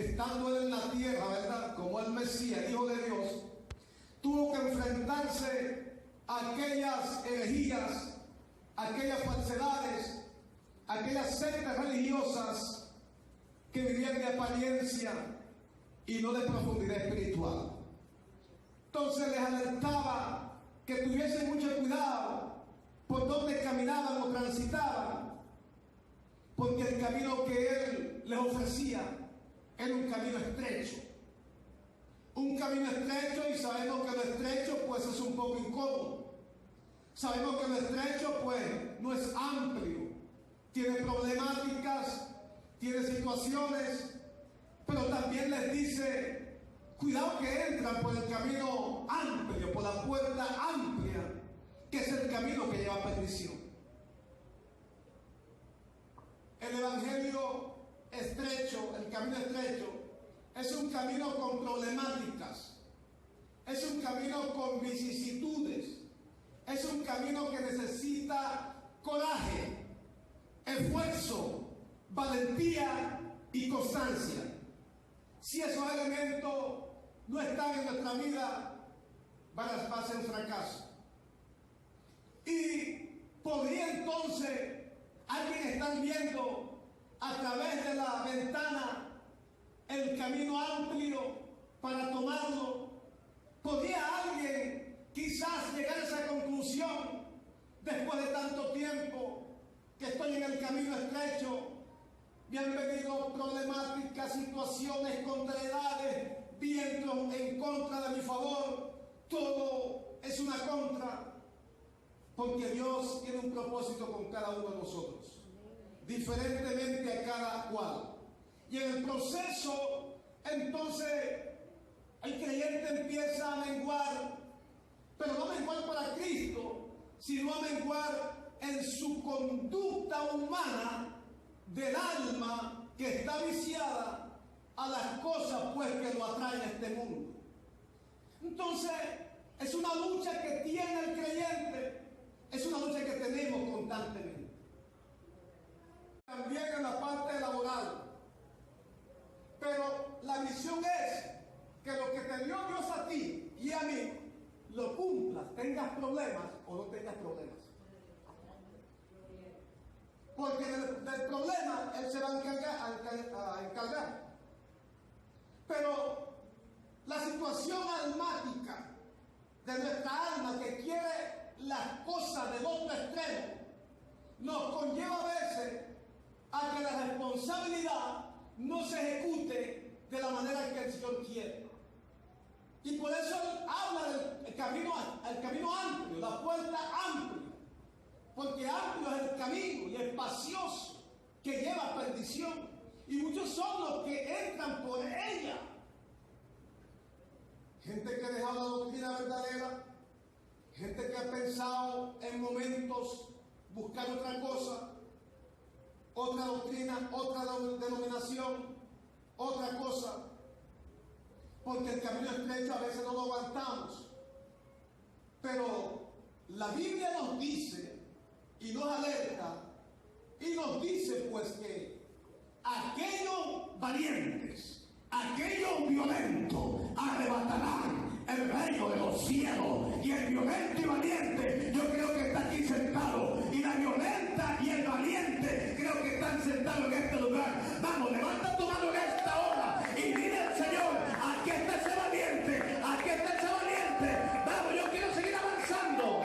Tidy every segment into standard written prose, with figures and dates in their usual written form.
estando él en la tierra, ¿verdad? Como el Mesías, Hijo de Dios, tuvo que enfrentarse a aquellas herejías, aquellas falsedades, aquellas sectas religiosas que vivían de apariencia y no de profundidad espiritual. Entonces les alertaba que tuviesen mucho cuidado por donde caminaban o transitaban, porque el camino que él les ofrecía era un camino estrecho. Un camino estrecho, y sabemos que lo estrecho pues es un poco incómodo. Sabemos que lo estrecho pues no es amplio. Tiene problemáticas, tiene situaciones, pero también les dice, cuidado que entran por el camino amplio, por la puerta amplia, que es el camino que lleva a perdición. El evangelio estrecho, el camino estrecho, es un camino con problemáticas, es un camino con vicisitudes, es un camino que necesita coraje, esfuerzo, valentía y constancia. Si esos elementos no están en nuestra vida, va a ser un fracaso. Y podría entonces alguien estar viendo a través de la ventana el camino amplio para tomarlo. ¿Podría alguien quizás llegar a esa conclusión después de tanto tiempo que estoy en el camino estrecho? Me han venido problemáticas, situaciones, contrariedades, vientos en contra de mi favor. Todo es una contra, porque Dios tiene un propósito con cada uno de nosotros, diferentemente a cada cual. Y en el proceso, entonces, el creyente empieza a menguar, pero no menguar para Cristo, sino a menguar en su conducta humana del alma que está viciada a las cosas pues que lo atraen a este mundo. Entonces, es una lucha que tiene el creyente, es una lucha que tenemos constantemente. También en la parte laboral. Pero la misión es que lo que te dio Dios a ti y a mí, lo cumplas, tengas problemas o no tengas problemas. Porque del problema Él se va a encargar. Pero la situación almática de nuestra alma, que quiere las cosas del otro extremo, nos conlleva a veces a que la responsabilidad no se ejecute de la manera que el Señor quiere. Y por eso Él habla del camino amplio, la puerta amplia. Porque amplio es el camino y espacioso que lleva a perdición. Y muchos son los que entran por ella. Gente que ha dejado la doctrina verdadera, gente que ha pensado en momentos buscar otra cosa, otra doctrina, otra denominación, otra cosa. Porque el camino estrecho a veces no lo aguantamos. Pero la Biblia nos dice y nos alerta y nos dice pues que aquellos valientes, aquellos violentos arrebatarán el reino de los cielos. Y el violento y valiente, yo creo que está aquí sentado, y la violenta y el valiente creo que están sentados en este lugar. Vamos, levanta tu mano en esta hora y dile al Señor: aquí está ese valiente, aquí está ese valiente. Vamos, yo quiero seguir avanzando.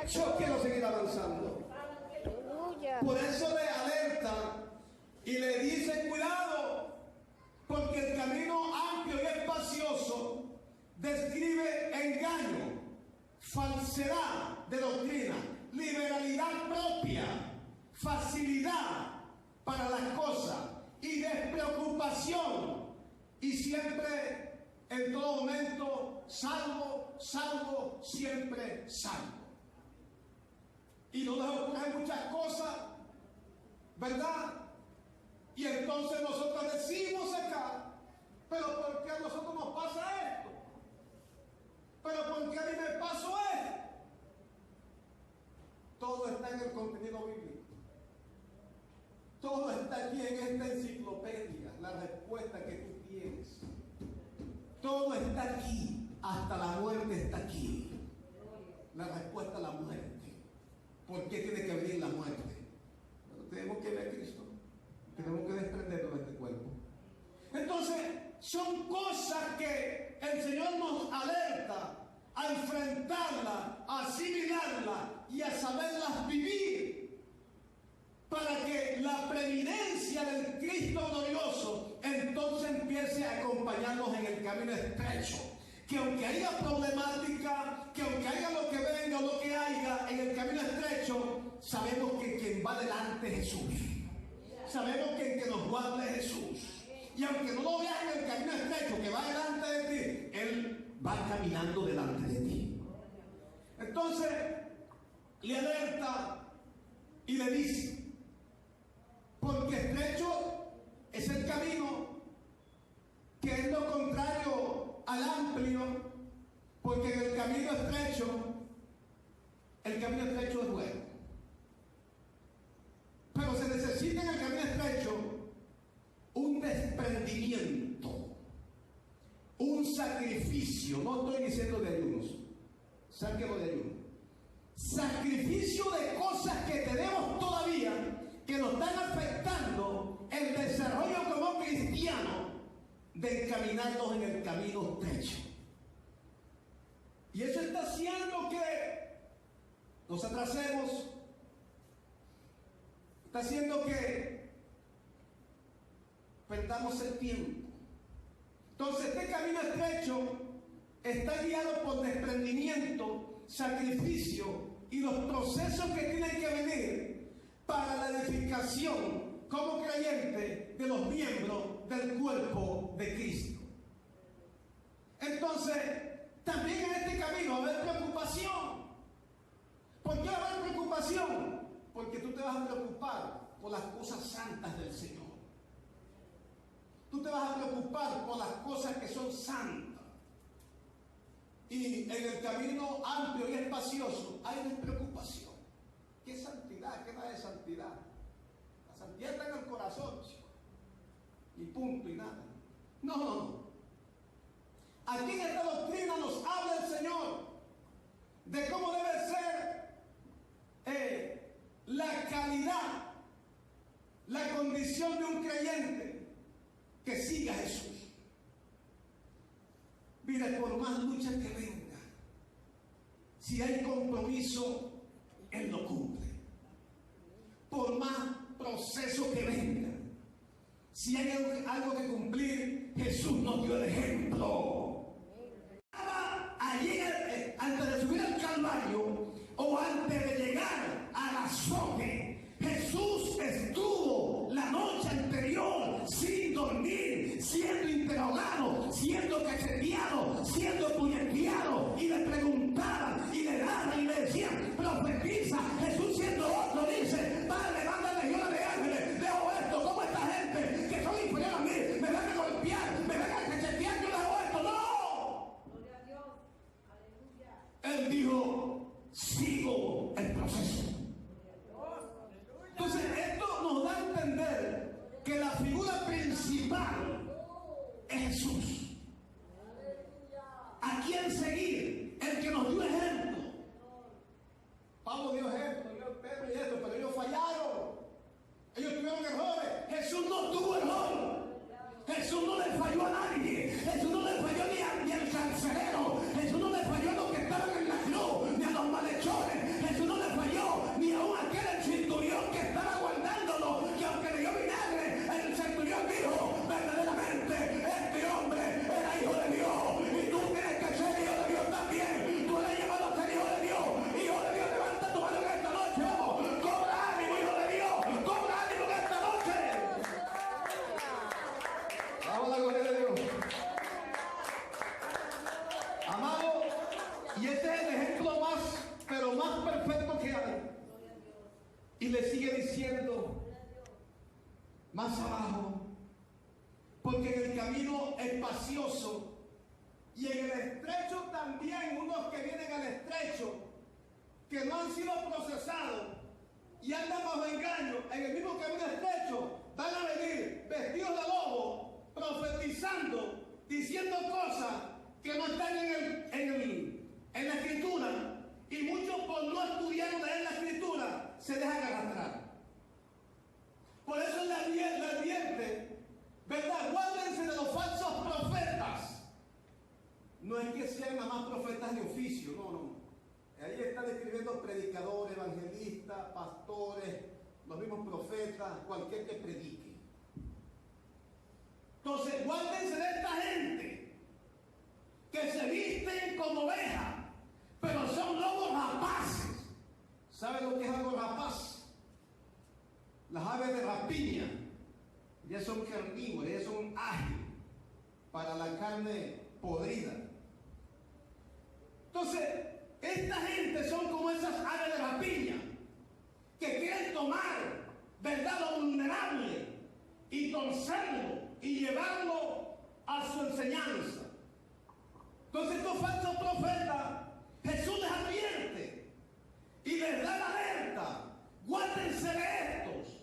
Yo quiero seguir avanzando. Por eso le alerta y le dice: cuidado, porque el camino amplio y espacioso describe engaño, falsedad de doctrina, liberalidad propia, facilidad para las cosas y despreocupación, y siempre, en todo momento, salvo, siempre salvo. Y no les ocurren muchas cosas, ¿verdad? Y entonces nosotros decimos acá: pero ¿por qué a nosotros nos pasa esto? ¿Pero por qué a mí me pasó esto? Todo está en el contenido bíblico. Todo está aquí en esta enciclopedia, la respuesta que tú tienes. Todo está aquí, hasta la muerte está aquí. La respuesta a la muerte. ¿Por qué tiene que venir la muerte? Bueno, tenemos que ver a Cristo. Tenemos que desprendernos de este cuerpo. Entonces, son cosas que el Señor nos alerta a enfrentarlas, a asimilarlas y a saberlas vivir, para que la preeminencia del Cristo glorioso entonces empiece a acompañarnos en el camino estrecho. Que aunque haya problemática, que aunque haya lo que venga o lo que haya en el camino estrecho, sabemos que quien va delante es Jesús. Sabemos que el que nos guarda es Jesús. Y aunque no lo veas en el camino estrecho que va delante de ti, Él va caminando delante de ti. Entonces, le alerta y le dice, porque estrecho es el camino, que es lo contrario al amplio, porque en el camino estrecho es bueno. Pero se necesita en el camino estrecho un desprendimiento, un sacrificio. No estoy diciendo de ayunos, sáquelo de ayuno. Sacrificio de cosas que tenemos todavía, que nos están afectando el desarrollo como cristiano, de encaminarnos en el camino estrecho. Y eso está haciendo que nos atrasemos, está haciendo que perdamos el tiempo. Entonces, este camino estrecho está guiado por desprendimiento, sacrificio y los procesos que tienen que venir para la edificación como creyente de los miembros del cuerpo de Cristo. Entonces, también en este camino va a haber preocupación. ¿Por qué va a haber preocupación? Porque tú te vas a preocupar por las cosas santas del Señor. Tú te vas a preocupar por las cosas que son santas. Y en el camino amplio y espacioso hay despreocupación. ¿Qué santidad? ¿Qué nada de santidad? La santidad está en el corazón, chico. Y punto y nada. No. Aquí en esta doctrina nos habla el Señor de cómo debe ser la calidad, la condición de un creyente que siga a Jesús. Mira, por más lucha que venga, si hay compromiso, Él lo cumple. Por más proceso que venga, si hay algo que cumplir, Jesús nos dio el ejemplo. Allí, antes de subir al Calvario o antes de llegar al azote, Jesús estuvo la noche anterior sin dormir, siendo interrogado, siendo cacheteado, siendo puñeteado, y le preguntaban y le daban y le decían, profetiza. Jesús, siendo otro, dice, Padre, manda legiones de ángeles, dejo esto. ¿Cómo esta gente que son inferiores a mí me van a golpear, me van a cachetear? Yo dejo esto. ¡No! Gloria a Dios. Aleluya. Él dijo, sigo el proceso. Entonces, esto nos da a entender que la figura principal es Jesús. ¿A quién seguir? El que nos dio ejemplo. Pablo dio ejemplo, dio Pedro y esto, pero ellos fallaron. Ellos tuvieron errores. Jesús no tuvo error. Jesús no le falló a nadie. Jesús no le falló ni al carcelero. Jesús no le falló a los que estaban en la cruz, ni a los malhechores. Jesús no le falló ni a un aquel centurión que estaba guardándolo, que aunque le dio vinagre, el centurión dijo, verdaderamente este hombre era hijo de Dios, y tú tienes que ser hijo de Dios también. Tú le has llamado a ser hijo de Dios. Hijo de Dios, levanta tu mano en esta noche. Vamos, cobra ánimo, hijo de Dios, cobra ánimo en esta noche. Vamos a la gloria de Dios. Amado, y este es el ejemplo más, pero más perfecto que hay. Y le sigue diciendo más abajo, porque en el camino espacioso y en el estrecho también, unos que vienen al estrecho, que no han sido procesados y andan bajo engaño, en el mismo camino estrecho van a venir vestidos de lobo, hablando, diciendo cosas que no están en la Escritura, y muchos por no estudiar o leer la Escritura se dejan arrastrar. Por eso le advierte, ¿verdad? Guárdense de los falsos profetas. No es que sean nada más profetas de oficio, no. Ahí están escribiendo predicadores, evangelistas, pastores, los mismos profetas, cualquier que predique. Entonces, guárdense de esta gente que se visten como ovejas, pero son lobos rapaces. ¿Saben lo que es algo rapaz? Las aves de rapiña, ellas son carnívoras, ellas son ágiles para la carne podrida. Entonces, esta gente son como esas aves de rapiña que quieren tomar, ¿verdad?, lo vulnerable y torcerlo y llevarlo a su enseñanza. Entonces, estos falsos profetas, Jesús les advierte y les da la alerta: guárdense de estos,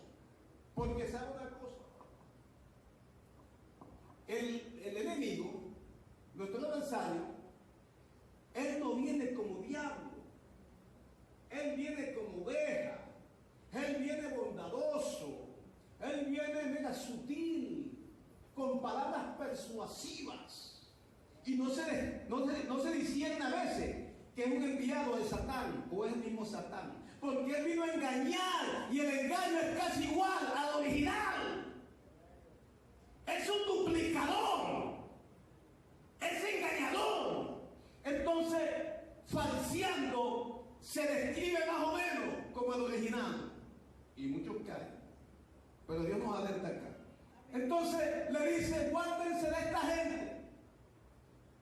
porque sabe una cosa, el enemigo, nuestro adversario, él no viene como diablo, él viene como oveja, él viene bondadoso, él viene mega sutil, con palabras persuasivas, y no se discierne a veces que es un enviado de Satán o es el mismo Satán, porque él vino a engañar, y el engaño es casi igual al original. Es un duplicador, es engañador. Entonces, falseando, se describe más o menos como el original, y muchos caen, pero Dios nos alerta acá. Entonces le dice: guárdense de esta gente,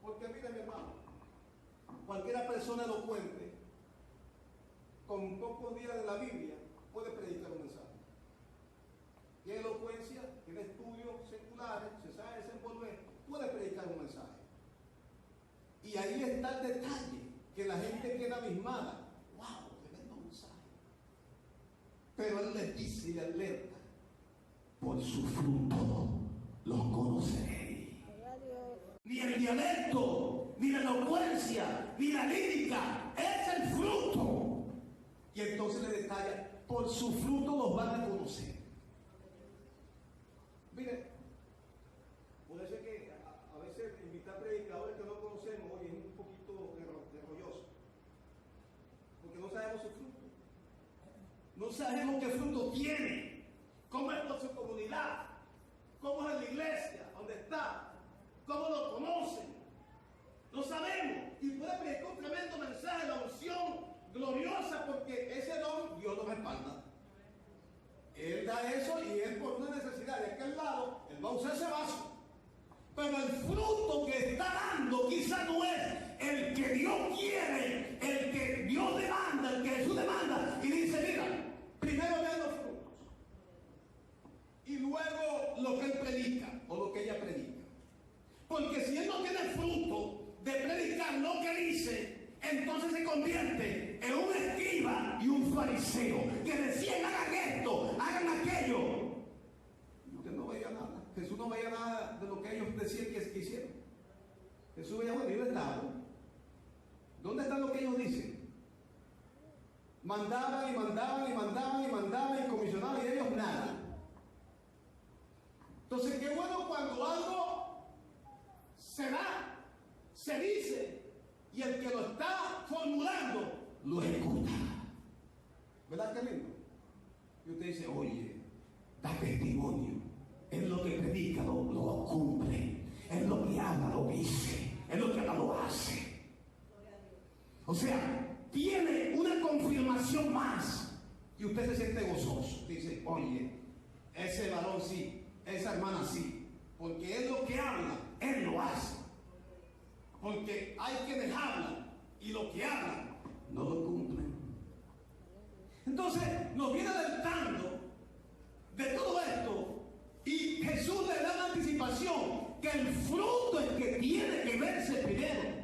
porque mire, mi hermano, cualquiera persona elocuente con pocos días de la Biblia puede predicar un mensaje. Tiene elocuencia, tiene estudios seculares, se sabe desenvolver, puede predicar un mensaje. Y ahí está el detalle, que la gente queda abismada. ¡Wow! Tremendo mensaje. Pero él les dice y alerta: por su fruto los conoceréis. Ni el dialecto, ni la elocuencia, ni la lírica, es el fruto. Y entonces le detalla: por su fruto los van a conocer. Mire, puede ser que a veces invitar predicadores que no conocemos, oye, es un poquito rolloso, porque no sabemos su fruto, no sabemos qué fruto tiene, cómo es por su comunidad, cómo es en la iglesia, dónde está, cómo lo conocen, no sabemos. Y puede predicar un tremendo mensaje, la unción gloriosa, porque ese don Dios lo respalda. Él da eso, y él, por una necesidad de aquel lado, él va a usar ese vaso. Pero el fruto que está dando quizá no es el que Dios quiere, el que Dios demanda, el que Jesús demanda. Y dice: mira, primero vean los frutos, y luego lo que él predica o lo que ella predica. Porque si él no tiene fruto de predicar lo que dice, entonces se convierte en un escriba y un fariseo que decían: hagan esto, hagan aquello. Usted no veía nada. Jesús no veía nada de lo que ellos decían que hicieron. Jesús veía: bueno, yo estaba. ¿Dónde está lo que ellos dicen? Mandaban y mandaban y mandaban y mandaban y comisionaban, y ellos nada. Entonces, qué bueno cuando algo se da, se dice, y el que lo está formulando lo ejecuta. ¿Verdad que lindo? Y usted dice: oye, da testimonio. Es lo que predica, lo cumple. Es lo que habla, lo dice. Es lo que habla, lo hace. O sea, tiene una confirmación más. Y usted se siente gozoso. Dice: oye, ese varón sí, esa hermana sí. Porque es lo que habla, él lo hace. Porque hay quienes hablan, y lo que hablan no lo cumplen. Entonces nos viene alertando de todo esto, y Jesús le da una anticipación que el fruto es que tiene que verse primero.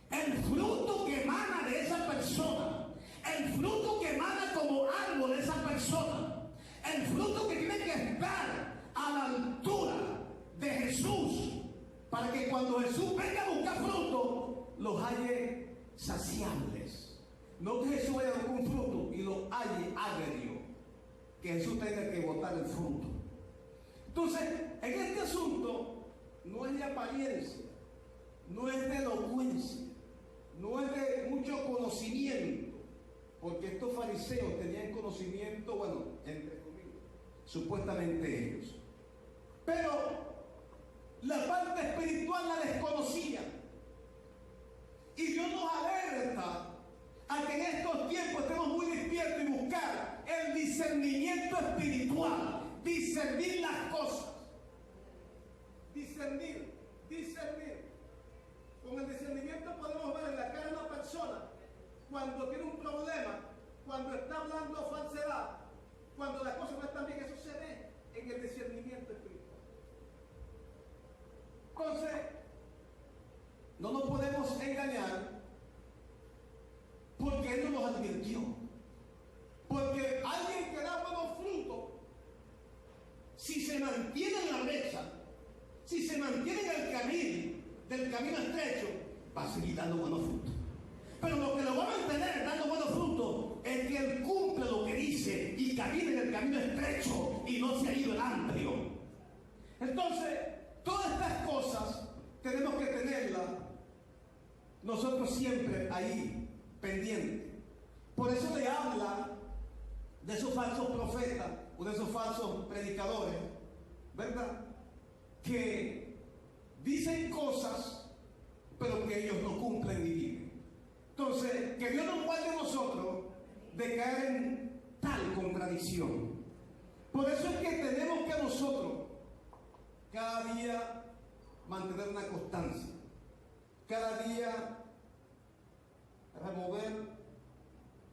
El fruto que emana de esa persona, el fruto que emana como árbol de esa persona, el fruto que tiene que estar a la altura de Jesús, para que cuando Jesús venga a buscar fruto, los halle saciables. No que Jesús vaya a buscar un fruto y los halle agrio, que Jesús tenga que botar el fruto. Entonces, en este asunto no es de apariencia, no es de elocuencia, no es de mucho conocimiento, porque estos fariseos tenían conocimiento, bueno, entre comillas, supuestamente ellos. Pero la parte espiritual la desconocían. Y Dios nos alerta a que en estos tiempos estemos muy despiertos y buscar el discernimiento espiritual, discernir las cosas. Discernir. Con el discernimiento podemos ver en la cara de una persona cuando tiene un problema, cuando está hablando falsedad, cuando las cosas no están bien. Eso se ve en el discernimiento espiritual. Entonces, no nos podemos engañar, porque Él no nos advirtió. Porque alguien que da buenos frutos, si se mantiene en la brecha, si se mantiene en el camino, del camino estrecho, va a seguir dando buenos frutos. Pero lo que lo va a mantener dando buenos frutos es que Él cumple lo que dice y camina en el camino estrecho y no se ha ido el amplio. Entonces, todas estas cosas tenemos que tenerlas nosotros siempre ahí, pendientes. Por eso le habla de esos falsos profetas o de esos falsos predicadores, ¿verdad? Que dicen cosas, pero que ellos no cumplen ni viven. Entonces, que Dios nos guarde a nosotros de caer en tal contradicción. Por eso es que tenemos que nosotros cada día mantener una constancia, cada día remover,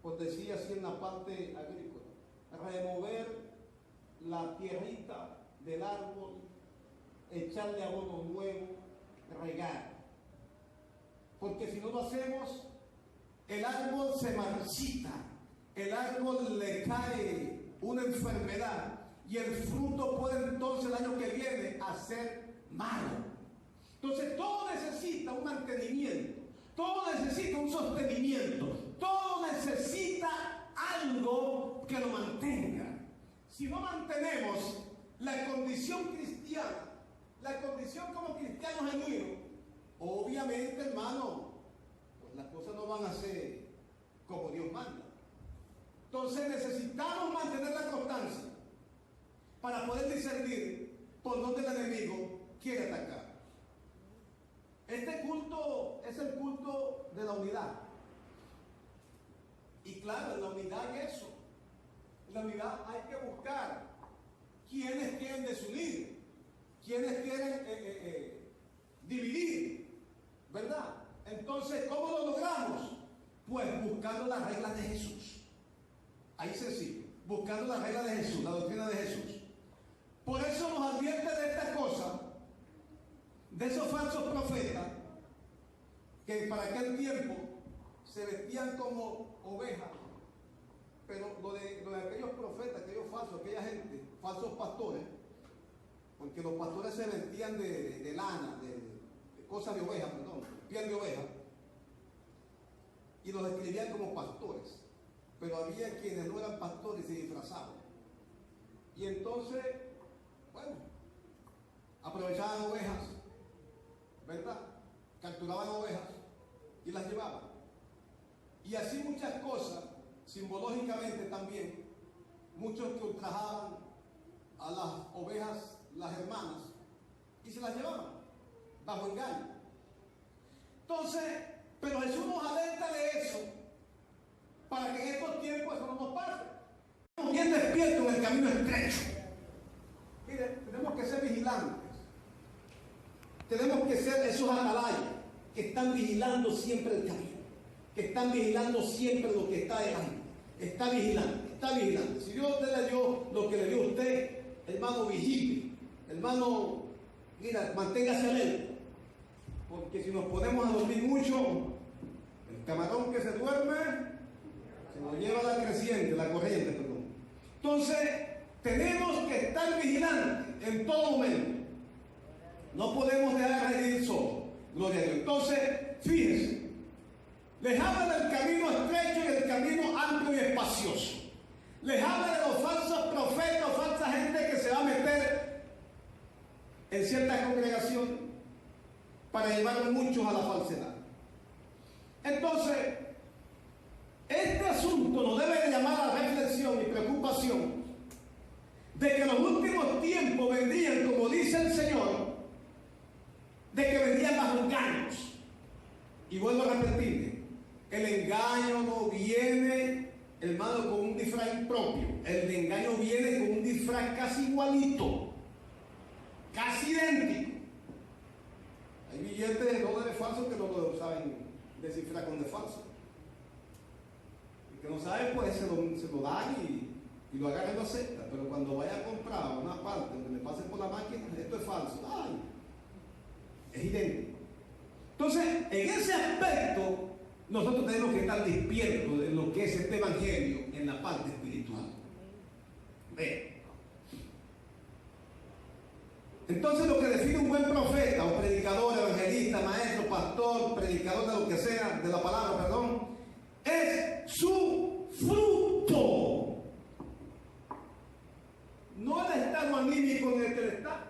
pues decía así en la parte agrícola, remover la tierrita del árbol, echarle abono nuevo, regar. Porque si no lo hacemos, el árbol se marchita, el árbol le cae una enfermedad y el fruto puede entonces el año que viene hacer malo. Entonces todo necesita un mantenimiento, todo necesita un sostenimiento, todo necesita algo que lo mantenga. Si no mantenemos la condición cristiana, la condición como cristianos genuinos, obviamente, hermano, pues las cosas no van a ser como Dios manda. Entonces necesitamos mantener la constancia para poder discernir por dónde el enemigo quiere atacar. Este culto es el culto de la unidad. Y claro, en la unidad es eso. En la unidad hay que buscar quienes quieren desunir, quienes quieren dividir, ¿verdad? Entonces, ¿cómo lo logramos? Pues buscando las reglas de Jesús. Ahí sencillo, buscando las reglas de Jesús, la doctrina de Jesús. Por eso nos advierte de esta cosa, de esos falsos profetas, que para aquel tiempo se vestían como ovejas. Pero lo de aquellos profetas, aquellos falsos, aquella gente, falsos pastores, porque los pastores se vestían de lana, de cosas de oveja, perdón, piel de oveja, y los describían como pastores. Pero había quienes no eran pastores y se disfrazaban. Y entonces, bueno, aprovechaban ovejas, ¿verdad? Capturaban ovejas y las llevaban. Y así muchas cosas, simbológicamente también, muchos que ultrajaban a las ovejas, las hermanas, y se las llevaban bajo engaño. Entonces, pero Jesús nos alerta de eso, para que en estos tiempos eso no nos pase. Estamos bien despiertos en el camino estrecho. Mire, tenemos que ser vigilantes. Tenemos que ser esos atalayas que están vigilando siempre el camino, que están vigilando siempre lo que está delante. Está vigilante, está vigilante. Si Dios te le dio lo que le dio a usted, hermano, vigile. Hermano, mira, manténgase alerta. Porque si nos ponemos a dormir mucho, el camarón que se duerme se nos lleva la creciente, la corriente, perdón. Entonces, tenemos que estar vigilantes en todo momento. No podemos dejar de Gloria a Dios. Entonces, fíjense, les habla del camino estrecho y del camino amplio y espacioso. Les habla de los falsos profetas o falsa gente que se va a meter en ciertas congregaciones para llevar a muchos a la falsedad. Entonces, este asunto nos debe de llamar a reflexión y preocupación de que en los últimos tiempos vendrían, como dice el Señor, de que vendrían bajo engaños. Y vuelvo a repetirle, el engaño no viene, hermano, con un disfraz impropio. El engaño viene con un disfraz casi igualito, casi idéntico. Hay billetes de dólares falsos que no lo saben descifrar con de falso. El que no sabe, pues se lo dan y lo agarra y lo acepta. Pero cuando vaya a comprar una parte donde le pase por la máquina, esto es falso. ¡Ay! Es idéntico. Entonces, en ese aspecto, nosotros tenemos que estar despiertos de lo que es este evangelio en la parte espiritual. Ve. Entonces, lo que define un buen profeta o predicador, evangelista, maestro, pastor, predicador de lo que sea, de la palabra, perdón, es su fruto. No el estado anímico en el que él está.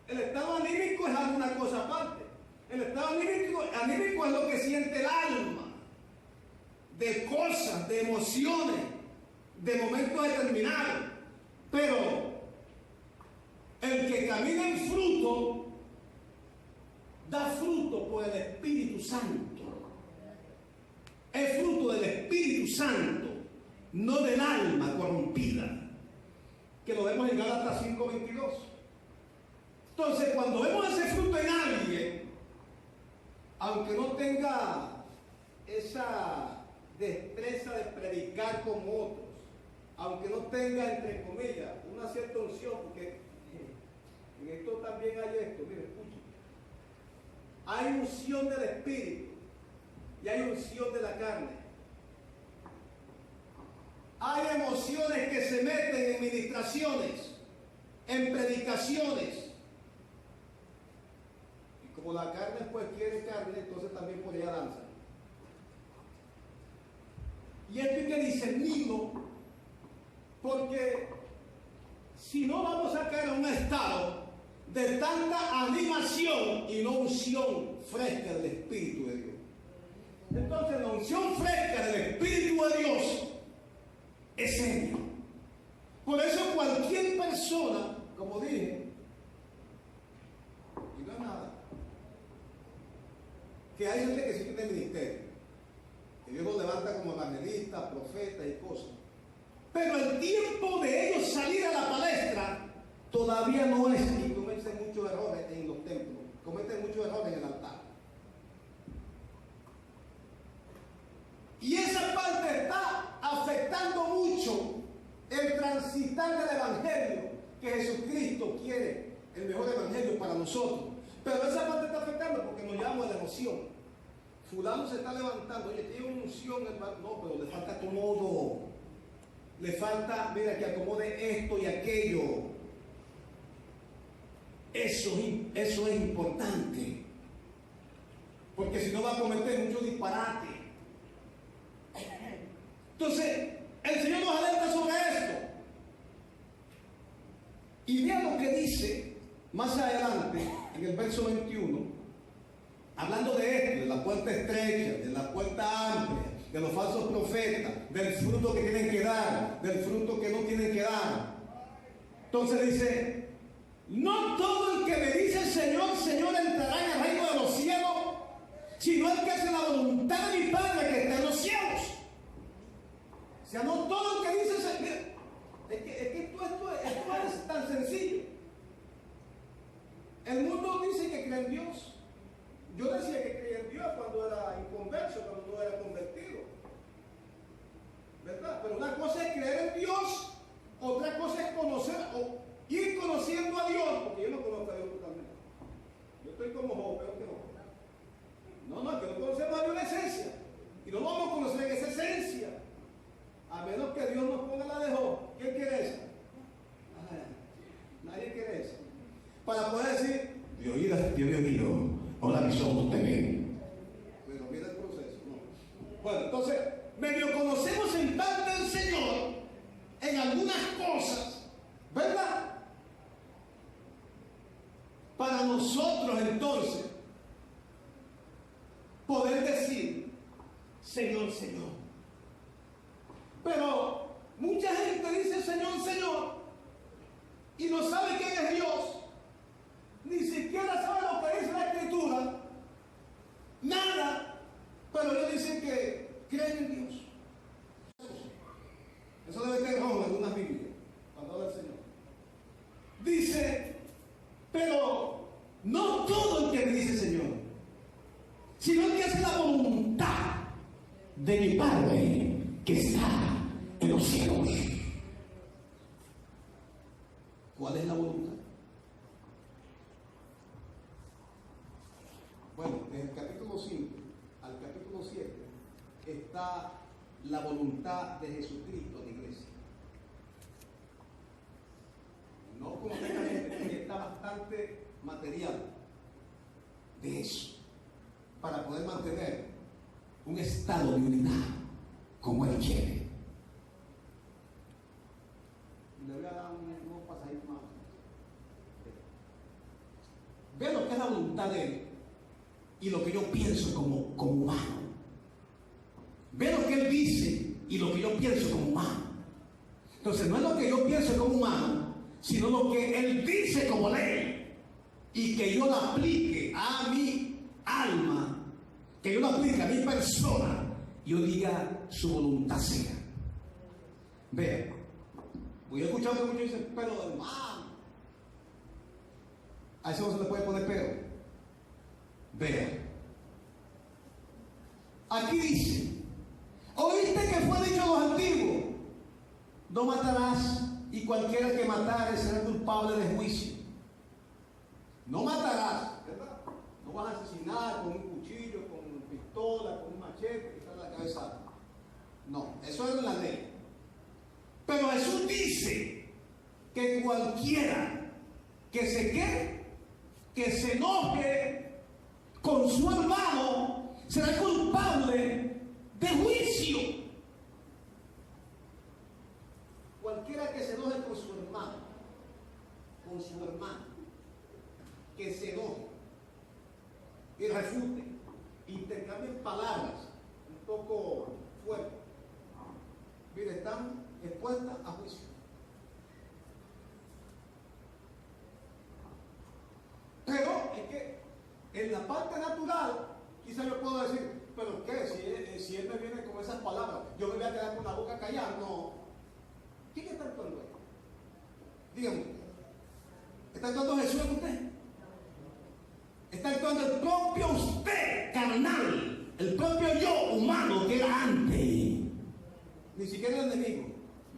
El estado anímico es alguna cosa aparte. El estado anímico es lo que siente el alma, de cosas, de emociones, de momentos determinados. Pero el que camina en fruto, da fruto por el Espíritu Santo. Es fruto del Espíritu Santo, no del alma corrompida, que lo vemos en Gálatas 5:22. Entonces, cuando vemos ese fruto en alguien, aunque no tenga esa destreza de predicar como otros, aunque no tenga, entre comillas, una cierta unción, porque en esto también hay esto, mire, escuchen. Hay unción del Espíritu y hay unción de la carne. Hay emociones que se meten en ministraciones, en predicaciones. Como la carne pues quiere carne, entonces también por ella danza. Y esto hay que discernirlo, porque si no vamos a caer en un estado de tanta animación y no unción fresca del Espíritu de Dios. Entonces la unción fresca del Espíritu de Dios es seria. Por eso cualquier persona, como dije, y no es nada, que hay gente que sí tiene ministerio, que Dios los levanta como evangelistas, profetas y cosas, pero el tiempo de ellos salir a la palestra todavía no es, y cometen muchos errores en los templos, cometen muchos errores en el altar. Y esa parte está afectando mucho el transitar del evangelio que Jesucristo quiere, el mejor evangelio para nosotros. Pero esa parte está afectando porque nos llevamos a la emoción. Fulano se está levantando, oye, tiene una unción, hermano. No, pero le falta acomodo. Le falta, mira, que acomode esto y aquello. Eso es importante. Porque si no va a cometer mucho disparate. Entonces, el Señor nos alerta sobre esto. Y vean lo que dice más adelante, en el verso 21, hablando de esto, de la puerta estrecha, de la puerta amplia, de los falsos profetas, del fruto que tienen que dar, del fruto que no tienen que dar. Entonces dice, no todo el que me dice Señor, Señor entrará en el reino de los cielos, sino el que hace la voluntad de mi Padre que está en los cielos. O sea, no todo el que dice Señor, es que esto es tan sencillo. El mundo dice que cree en Dios. Yo decía que creía en Dios cuando era inconverso, cuando no era convertido. ¿Verdad? Pero una cosa es creer en Dios, otra cosa es conocer o ir conociendo a Dios, porque yo no conozco a Dios totalmente. Yo estoy como Job, peor que Job. No, que no conocemos a Dios en esencia. Y no lo vamos a conocer en esa esencia. A menos que Dios nos ponga la de Job. ¿Quién quiere esa? Nadie quiere eso. Para poder decir, Dios mío, o la visión que usted ve. Pero mira el proceso, ¿no? Bueno, entonces, medio conocemos en parte al Señor en algunas cosas, ¿verdad? Para nosotros entonces poder decir Señor, Señor. Pero mucha gente dice Señor, Señor y no sabe quién es Dios, ni siquiera sabe lo que dice la Escritura, nada, pero ellos dicen que creen en Dios. Eso debe tener rojo en algunas Biblias cuando habla el Señor. Dice, pero no todo el que me dice Señor, sino el que hace la voluntad de mi Padre que está en los cielos. ¿Cuál es la voluntad? Bueno, en el capítulo 5 al capítulo 7 está la voluntad de Jesucristo en la iglesia. No como esta gente, que está bastante material de eso, para poder mantener un estado de unidad como Él quiere. Le voy a dar unos pasajitos más. Ve lo que es la voluntad de Él y lo que yo pienso como humano. Ve lo que Él dice y lo que yo pienso como humano. Entonces no es lo que yo pienso como humano, sino lo que Él dice como ley, y que yo lo aplique a mi alma, que yo lo aplique a mi persona, y yo diga su voluntad sea. Vea, voy a escuchar que muchos dicen, pero hermano, a eso no se le puede poner pero. Vea, aquí dice, oíste que fue dicho a los antiguos, no matarás, y cualquiera que matare será culpable de juicio. No matarás, ¿verdad? No vas a asesinar con un cuchillo, con una pistola, con un machete, quitarle la cabeza. No, eso es en la ley. Pero Jesús dice que cualquiera que se enoje con su hermano será culpable de juicio. Cualquiera que se enoje con su hermano, que se enoje y refute, intercambien palabras un poco fuertes, mire, están expuestas a juicio. Pero es que en la parte natural, quizá yo puedo decir, pero ¿qué? Si él me viene con esas palabras, yo me voy a quedar con la boca callada. No. ¿Quién está actuando ahí? Dígame, ¿está actuando Jesús en usted? Está actuando el propio usted, carnal, el propio yo humano que era antes. Ni siquiera el enemigo.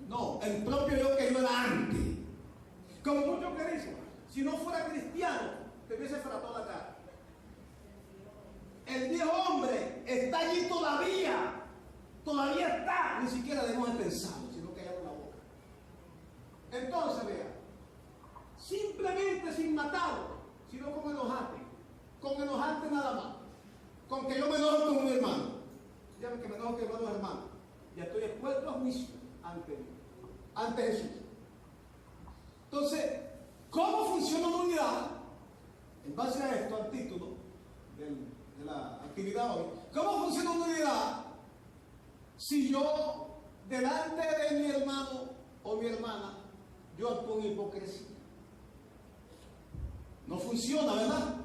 No, el propio yo que yo era antes. Como muchos que dicen, si no fuera cristiano, te hubiese fratado la cara. El viejo hombre está allí todavía está, ni siquiera debemos de pensarlo, sino que la boca. Entonces, vea, simplemente sin matarlo, sino con enojarte nada más, con que yo me enojo con mi hermano, ya que me enojo con mi hermano, ya estoy expuesto a juicio ante Jesús. Entonces, ¿cómo funciona la unidad? En base a esto, al título de la actividad hoy, ¿cómo funciona una unidad si yo, delante de mi hermano o mi hermana, yo actúo en hipocresía? No funciona, ¿verdad?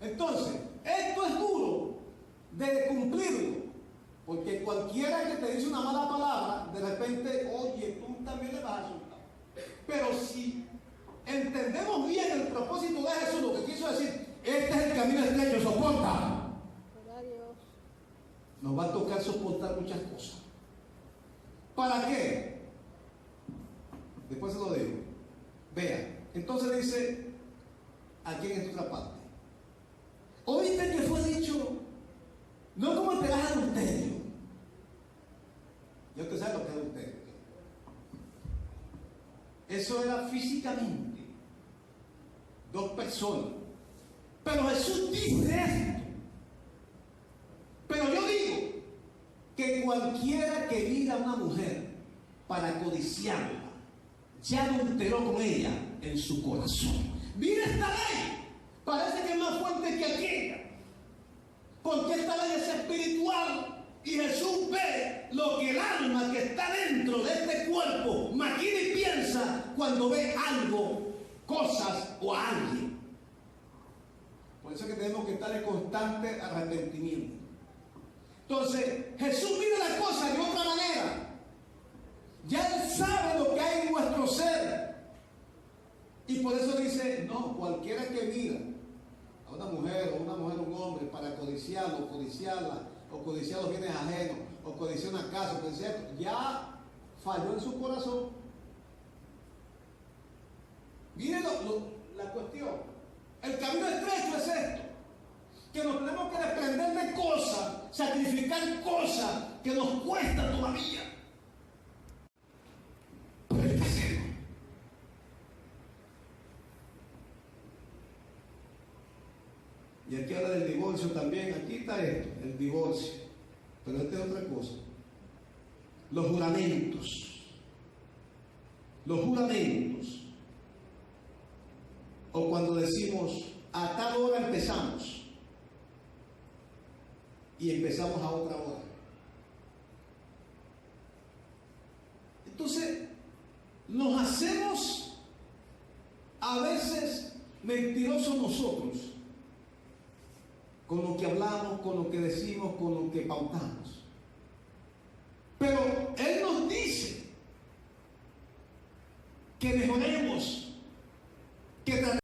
Entonces, esto es duro de cumplirlo, porque cualquiera que te dice una mala palabra, de repente, oye, tú también le vas a insultar. Pero si entendemos bien el propósito de Jesús, lo que quiso decir, este es el camino estrecho, soporta. Nos va a tocar soportar muchas cosas. ¿Para qué? Después se lo digo. Vea, entonces dice aquí en esta parte, oíste que fue dicho, no como te das adulterio. Ya usted sabe lo que es adulterio. Eso era físicamente dos personas Pero Jesús dice esto. Pero yo digo que cualquiera que mira a una mujer para codiciarla, ya adulteró con ella en su corazón. Mira esta ley, parece que es más fuerte que aquella, porque esta ley es espiritual y Jesús ve lo que el alma que está dentro de este cuerpo maquina y piensa cuando ve algo, cosas o a alguien. Por eso es que tenemos que estar en constante arrepentimiento. Entonces, Jesús mira las cosas de otra manera. Ya Él sabe lo que hay en nuestro ser. Y por eso dice, no, cualquiera que mira a una mujer o un hombre para codiciarlo, codiciarla, o codiciar los bienes ajenos, o codiciar una casa, ya falló en su corazón. Miren la cuestión. El camino estrecho es esto, que nos tenemos que desprender de cosas, sacrificar cosas que nos cuesta todavía. Pero hay que hacerlo. Y aquí habla del divorcio también. Aquí está esto, el divorcio. Pero esta es otra cosa. Los juramentos. Los juramentos. O cuando decimos, a tal hora empezamos. Y empezamos a otra hora. Entonces, nos hacemos a veces mentirosos nosotros. Con lo que hablamos, con lo que decimos, con lo que pautamos. Pero Él nos dice que mejoremos, que tratemos